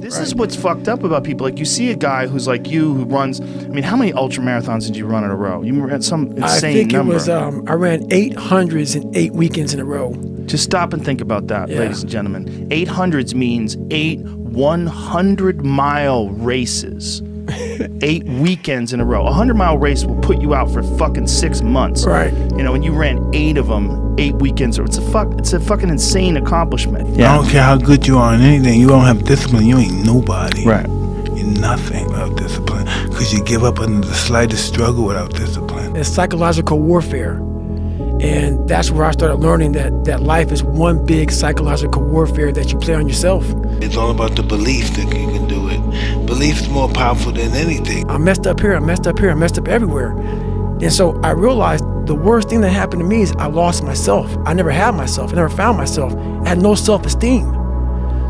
This is what's fucked up about people. Like, you see a guy who's like you, who runs, I mean, how many ultra marathons did you run in a row? You ran some insane number. I think it was, I ran 800s in 8 weekends in a row. Just stop and think about that, ladies and gentlemen. 800s means 8 100-mile races. 8 weekends in a row. A 100-mile race will put you out for fucking 6 months. Right. You know, when you ran 8 of them, 8 weekends, it's a fucking insane accomplishment. Yeah. I don't care how good you are in anything. You don't have discipline, you ain't nobody. Right. You're nothing without discipline, because you give up under the slightest struggle without discipline. It's psychological warfare. And that's where I started learning that life is one big psychological warfare that you play on yourself. It's all about the belief that you can do it. Belief is more powerful than anything. I messed up here, I messed up here, I messed up everywhere. And so I realized the worst thing that happened to me is I lost myself. I never had myself, I never found myself. I had no self-esteem.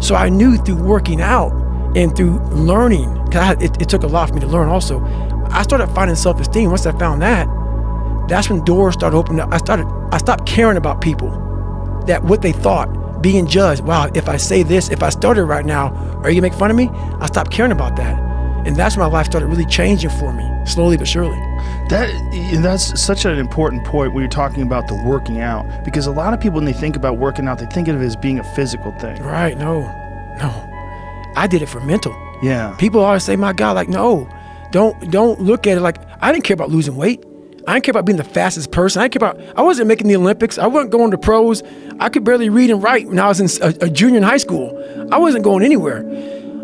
So I knew through working out and through learning, because it took a lot for me to learn also, I started finding self-esteem. Once I found that, that's when doors started opening up. I stopped caring about people, that what they thought, being judged. Wow, if I say this, if I started right now, are you gonna make fun of me? I stopped caring about that. And that's when my life started really changing for me, slowly but surely. That's such an important point when you're talking about the working out, because a lot of people, when they think about working out, they think of it as being a physical thing. Right, no. I did it for mental. Yeah. People always say, my God, like, no, don't look at it like, I didn't care about losing weight. I didn't care about being the fastest person. I wasn't making the Olympics. I wasn't going to pros. I could barely read and write when I was in a junior in high school. I wasn't going anywhere.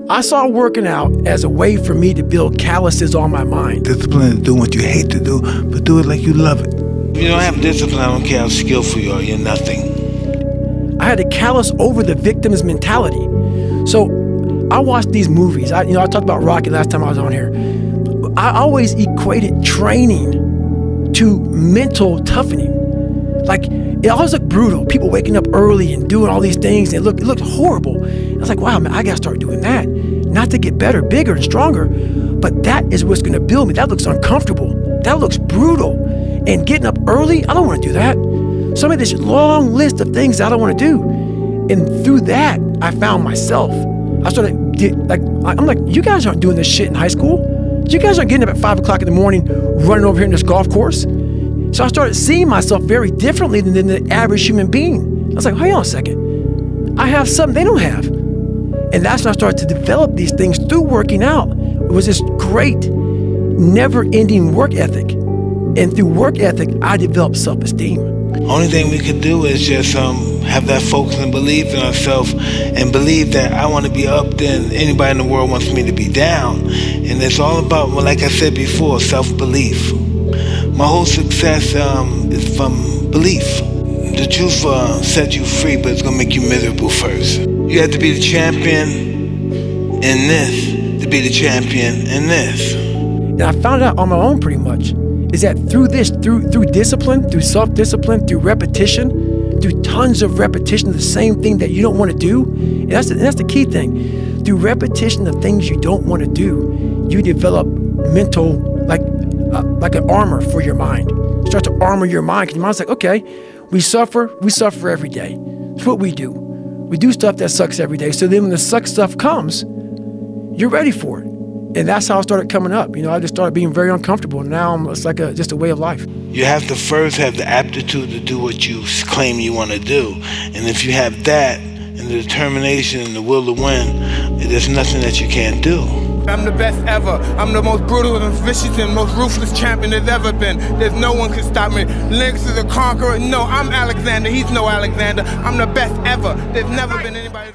I saw working out as a way for me to build calluses on my mind. Discipline is doing what you hate to do, but do it like you love it. If you don't have discipline, I don't care how skillful you are, you're nothing. I had to callous over the victim's mentality. So I watched these movies. I talked about Rocky last time I was on here. I always equated training to mental toughening. Like, it always looked brutal. People waking up early and doing all these things. And it looked horrible. I was like, wow, man, I gotta start doing that. Not to get better, bigger, and stronger, but that is what's gonna build me. That looks uncomfortable. That looks brutal. And getting up early, I don't wanna do that. So I made this long list of things I don't wanna do. And through that, I found myself. I started, I'm like, you guys aren't doing this shit in high school. You guys aren't getting up at 5 o'clock in the morning, running over here in this golf course. So I started seeing myself very differently than the average human being. I was like, hold on a second. I have something they don't have. And that's when I started to develop these things through working out. It was this great, never-ending work ethic. And through work ethic, I developed self-esteem. Only thing we could do is just have that focus and belief in ourselves, and believe that I want to be up, then anybody in the world wants me to be down. And it's all about, well, like I said before, self-belief. My whole success is from belief. The truth will set you free, but it's going to make you miserable first. You have to be the champion in this to be the champion in this. And I found out on my own pretty much, is that through discipline, through self-discipline, through repetition, through tons of repetition of the same thing that you don't want to do, and that's the key thing. Through repetition of things you don't want to do, you develop mental, like an armor for your mind. You start to armor your mind, because your mind's like, okay, we suffer every day. That's what we do. We do stuff that sucks every day, so then when the suck stuff comes, you're ready for it. And that's how I started coming up. I just started being very uncomfortable. And now it's like just a way of life. You have to first have the aptitude to do what you claim you want to do. And if you have that, and the determination and the will to win, there's nothing that you can't do. I'm the best ever. I'm the most brutal and vicious and most ruthless champion there's ever been. There's no one can stop me. Lynx is a conqueror. No, I'm Alexander. He's no Alexander. I'm the best ever. There's never been anybody.